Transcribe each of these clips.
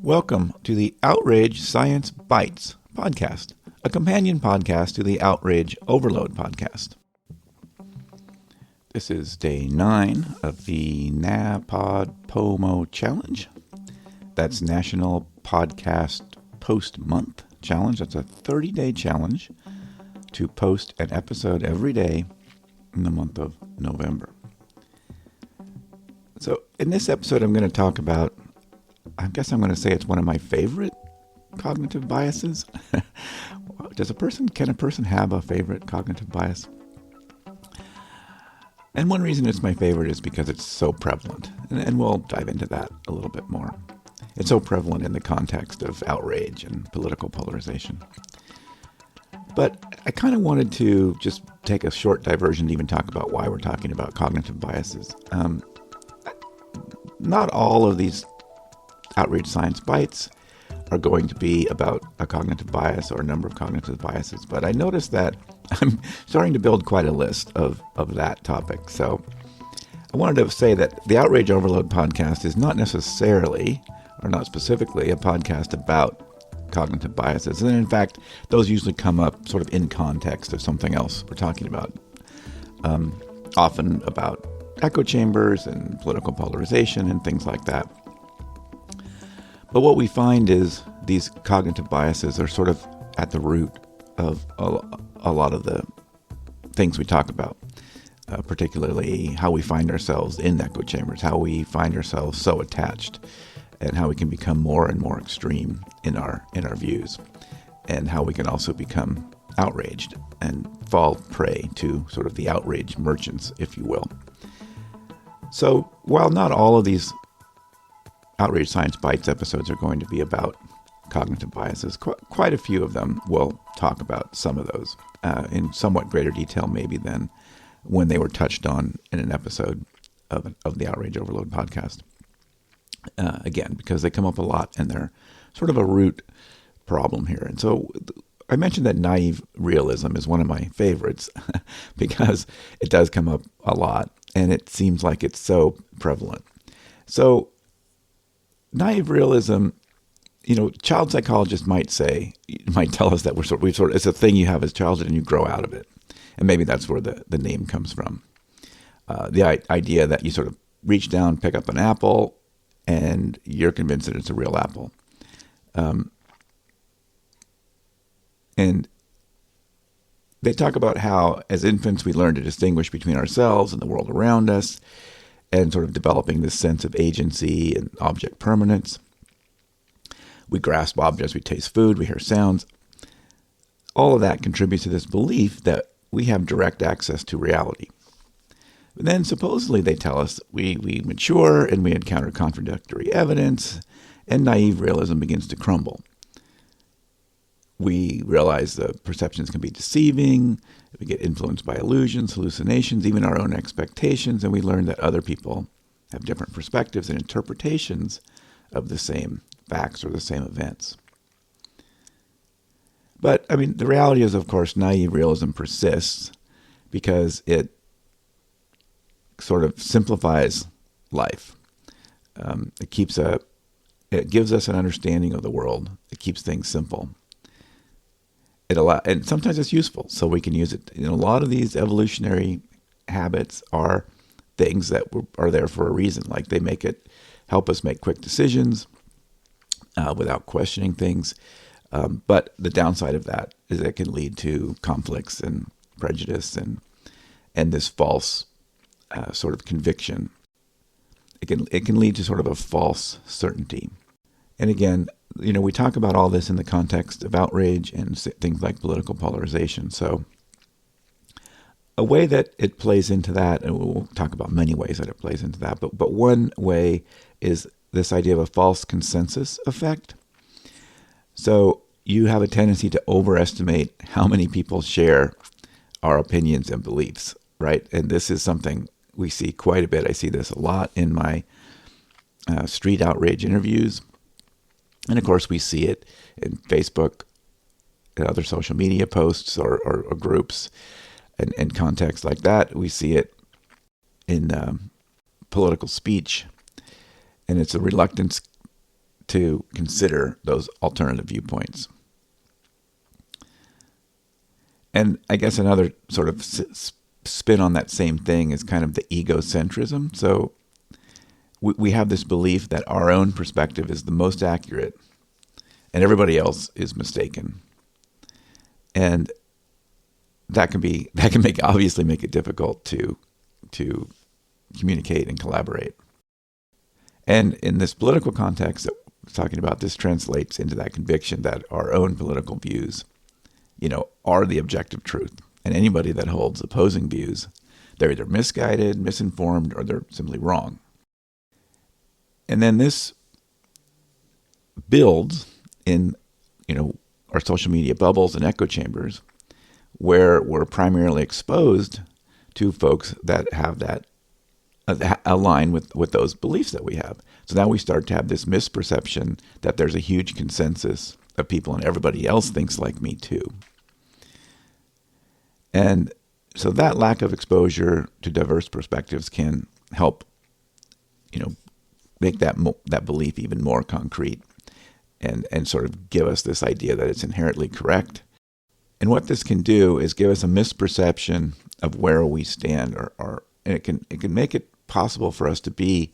Welcome to the Outrage Science Bites podcast, a companion podcast to the Outrage Overload podcast. This is day 9 of the NaPodPoMo challenge. That's National Podcast Post Month challenge. That's a 30-day challenge to post an episode every day in the month of November. So in this episode, I'm going to talk about, I'm going to say it's one of my favorite cognitive biases. Can a person have a favorite cognitive bias? And one reason it's my favorite is because it's so prevalent. And we'll dive into that a little bit more. It's so prevalent in the context of outrage and political polarization. But I kind of wanted to just take a short diversion to even talk about why we're talking about cognitive biases. Not all of these Outrage Science Bites are going to be about a cognitive bias or a number of cognitive biases, but I noticed that I'm starting to build quite a list of that topic. So I wanted to say that the Outrage Overload podcast is not necessarily, or not specifically, a podcast about cognitive biases. And in fact, those usually come up sort of in context of something else we're talking about, often about echo chambers and political polarization and things like that. But what we find is these cognitive biases are sort of at the root of a lot of the things we talk about, particularly how we find ourselves in echo chambers, how we find ourselves so attached, and how we can become more and more extreme in our views, and how we can also become outraged and fall prey to sort of the outrage merchants, if you will. So while not all of these Outrage Science Bites episodes are going to be about cognitive biases, quite a few of them will talk about some of those in somewhat greater detail maybe than when they were touched on in an episode of the Outrage Overload podcast. Again, because they come up a lot and they're sort of a root problem here. And so I mentioned that naive realism is one of my favorites because it does come up a lot and it seems like it's so prevalent. So naive realism, child psychologists might tell us that it's a thing you have as childhood and you grow out of it. And maybe that's where the name comes from. The idea that you sort of reach down, pick up an apple, and you're convinced that it's a real apple. And they talk about how as infants we learn to distinguish between ourselves and the world around us, and sort of developing this sense of agency and object permanence. We grasp objects, we taste food, we hear sounds. All of that contributes to this belief that we have direct access to reality. But then supposedly they tell us we mature and we encounter contradictory evidence, and naive realism begins to crumble. We realize the perceptions can be deceiving, we get influenced by illusions, hallucinations, even our own expectations, and we learn that other people have different perspectives and interpretations of the same facts or the same events. But, the reality is, of course, naive realism persists because it sort of simplifies life. It gives us an understanding of the world. It keeps things simple. And sometimes it's useful, so we can use it. A lot of these evolutionary habits are things that are there for a reason. Like they help us make quick decisions without questioning things. But the downside of that is it can lead to conflicts and prejudice and this false sort of conviction. It can lead to sort of a false certainty. And again, we talk about all this in the context of outrage and things like political polarization. So a way that it plays into that, and we'll talk about many ways that it plays into that, but one way is this idea of a false consensus effect. So you have a tendency to overestimate how many people share our opinions and beliefs, right? And this is something we see quite a bit. I see this a lot in my street outrage interviews. And of course, we see it in Facebook and other social media posts or groups and contexts like that. We see it in political speech. And it's a reluctance to consider those alternative viewpoints. And I guess another sort of spin on that same thing is kind of the egocentrism. So we have this belief that our own perspective is the most accurate and everybody else is mistaken. And that can obviously make it difficult to communicate and collaborate. And in this political context that we're talking about, this translates into that conviction that our own political views, are the objective truth. And anybody that holds opposing views, they're either misguided, misinformed, or they're simply wrong. And then this builds in, our social media bubbles and echo chambers, where we're primarily exposed to folks that have that align with those beliefs that we have. So now we start to have this misperception that there's a huge consensus of people and everybody else thinks like me too. And so that lack of exposure to diverse perspectives can help, make that belief even more concrete and sort of give us this idea that it's inherently correct. And what this can do is give us a misperception of where we stand, and it can make it possible for us to be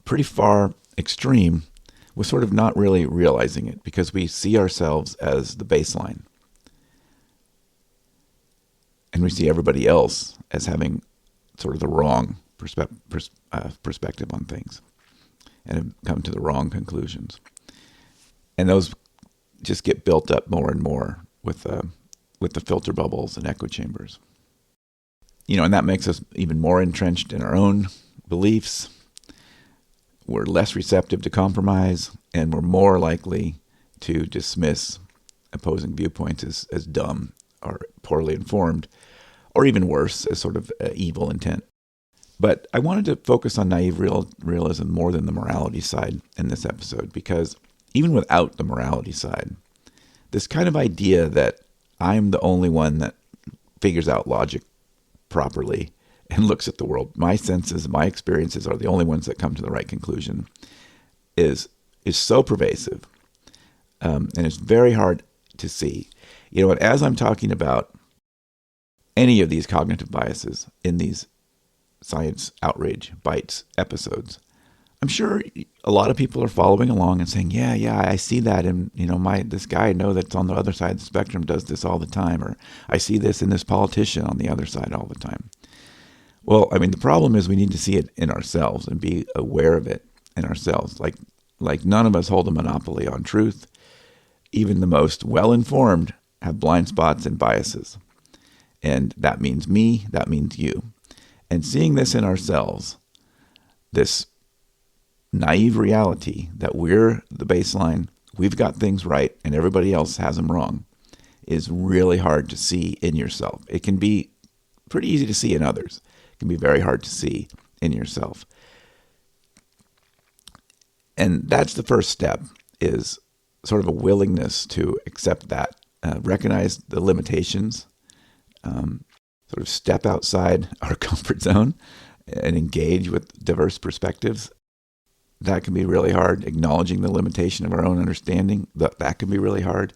pretty far extreme with sort of not really realizing it, because we see ourselves as the baseline. And we see everybody else as having sort of the wrong perspective on things and have come to the wrong conclusions. And those just get built up more and more with the filter bubbles and echo chambers. And that makes us even more entrenched in our own beliefs. We're less receptive to compromise, and we're more likely to dismiss opposing viewpoints as dumb or poorly informed, or even worse, as sort of evil intent. But I wanted to focus on naive realism more than the morality side in this episode, because even without the morality side, this kind of idea that I'm the only one that figures out logic properly and looks at the world, my senses, my experiences are the only ones that come to the right conclusion, is so pervasive, and it's very hard to see. And as I'm talking about any of these cognitive biases in these Science Outrage Bites episodes, I'm sure a lot of people are following along and saying, yeah, I see that, and this guy I know that's on the other side of the spectrum does this all the time, or I see this in this politician on the other side all the time. Well, the problem is we need to see it in ourselves and be aware of it in ourselves. Like none of us hold a monopoly on truth. Even the most well-informed have blind spots and biases. And that means me, that means you. And seeing this in ourselves, this naive reality that we're the baseline, we've got things right, and everybody else has them wrong, is really hard to see in yourself. It can be pretty easy to see in others. It can be very hard to see in yourself. And that's the first step, is sort of a willingness to accept that, recognize the limitations, sort of step outside our comfort zone and engage with diverse perspectives. That can be really hard. Acknowledging the limitation of our own understanding, that can be really hard.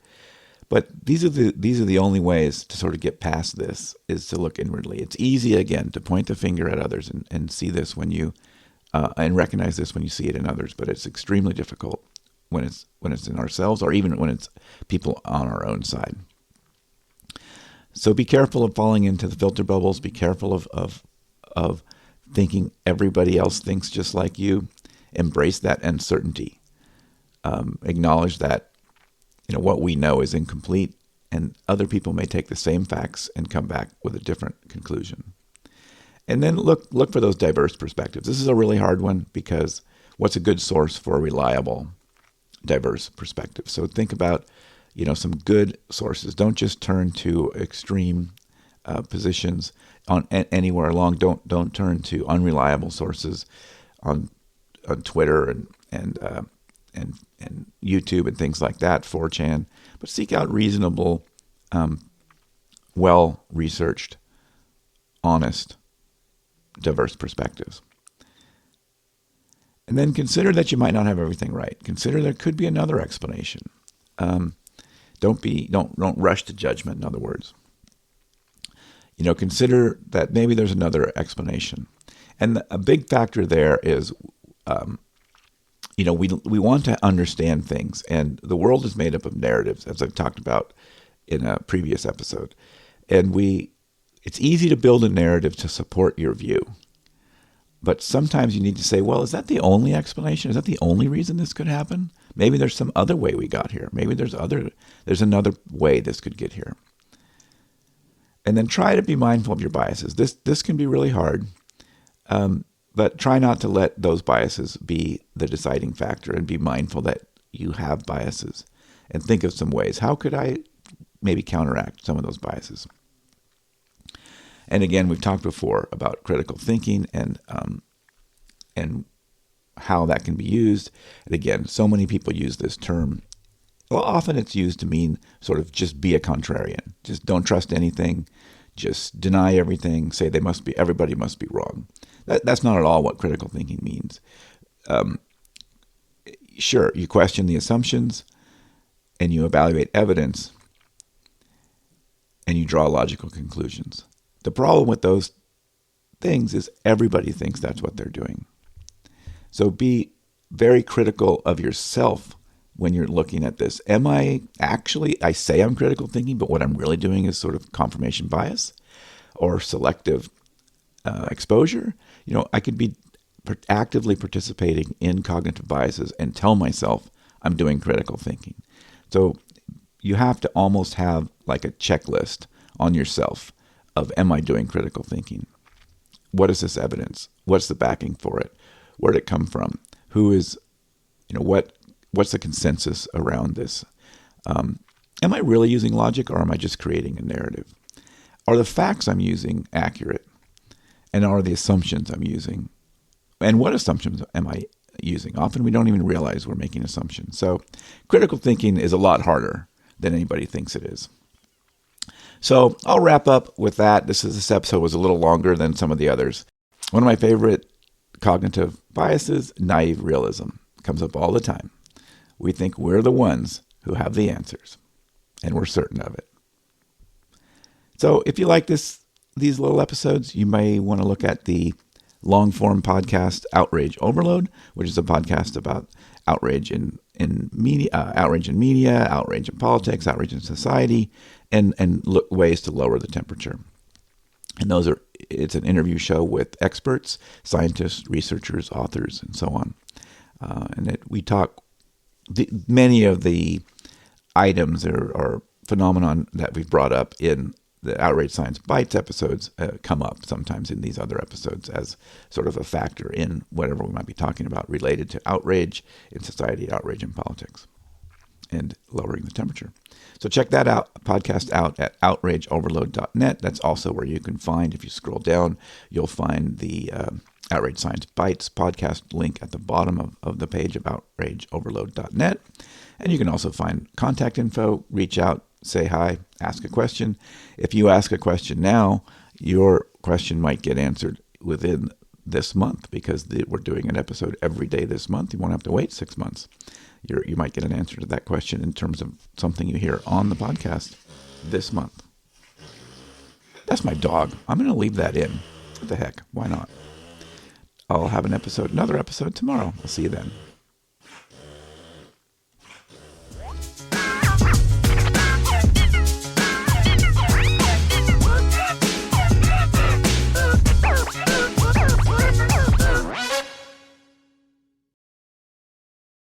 But these are the only ways to sort of get past this, is to look inwardly. It's easy, again, to point the finger at others and see this when you and recognize this when you see it in others. But it's extremely difficult when it's in ourselves, or even when it's people on our own side. So be careful of falling into the filter bubbles. Be careful of thinking everybody else thinks just like you. Embrace that uncertainty. Acknowledge that what we know is incomplete, and other people may take the same facts and come back with a different conclusion. And then look for those diverse perspectives. This is a really hard one, because what's a good source for a reliable, diverse perspective? So think about some good sources. Don't just turn to extreme positions on anywhere along. Don't turn to unreliable sources on Twitter and YouTube and things like that, 4chan. But seek out reasonable, well-researched, honest, diverse perspectives. And then consider that you might not have everything right. Consider there could be another explanation. Don't rush to judgment, in other words. Consider that maybe there's another explanation. And a big factor there is, we want to understand things. And the world is made up of narratives, as I've talked about in a previous episode. And it's easy to build a narrative to support your view. But sometimes you need to say, well, is that the only explanation? Is that the only reason this could happen? Maybe there's some other way we got here. Maybe there's another way this could get here. And then try to be mindful of your biases. This can be really hard, but try not to let those biases be the deciding factor, and be mindful that you have biases, and think of some ways. How could I maybe counteract some of those biases? And again, we've talked before about critical thinking and how that can be used. And again, so many people use this term. Well, often it's used to mean sort of just be a contrarian. Just don't trust anything. Just deny everything. Say everybody must be wrong. That's not at all what critical thinking means. Sure, you question the assumptions and you evaluate evidence and you draw logical conclusions. The problem with those things is everybody thinks that's what they're doing. So be very critical of yourself when you're looking at this. I say I'm critical thinking, but what I'm really doing is sort of confirmation bias or selective exposure. I could be actively participating in cognitive biases and tell myself I'm doing critical thinking. So you have to almost have like a checklist on yourself of, am I doing critical thinking? What is this evidence? What's the backing for it? Where did it come from? Who is, what's the consensus around this? Am I really using logic, or am I just creating a narrative? Are the facts I'm using accurate? And are the assumptions I'm using? And what assumptions am I using? Often we don't even realize we're making assumptions. So critical thinking is a lot harder than anybody thinks it is. So I'll wrap up with that. This episode was a little longer than some of the others. One of my favorite cognitive biases, naive realism, comes up all the time. We think we're the ones who have the answers, and we're certain of it. So if you like these little episodes, you may want to look at the long-form podcast Outrage Overload, which is a podcast about outrage in media, outrage in politics, outrage in society, and look ways to lower the temperature. And it's an interview show with experts, scientists, researchers, authors, and so on. We talk, many of the items or phenomenon that we've brought up in the Outrage Science Bites episodes come up sometimes in these other episodes as sort of a factor in whatever we might be talking about related to outrage in society, outrage in politics, and lowering the temperature. So check that podcast out at outrageoverload.net. That's also where you can find, if you scroll down, you'll find the Outrage Science Bites podcast link at the bottom of the page of outrageoverload.net. And you can also find contact info, reach out, say hi, ask a question. If you ask a question now, your question might get answered within this month, because we're doing an episode every day this month. You won't have to wait 6 months. You might get an answer to that question in terms of something you hear on the podcast this month. That's my dog. I'm going to leave that in. What the heck? Why not? I'll have another episode tomorrow. I'll see you then.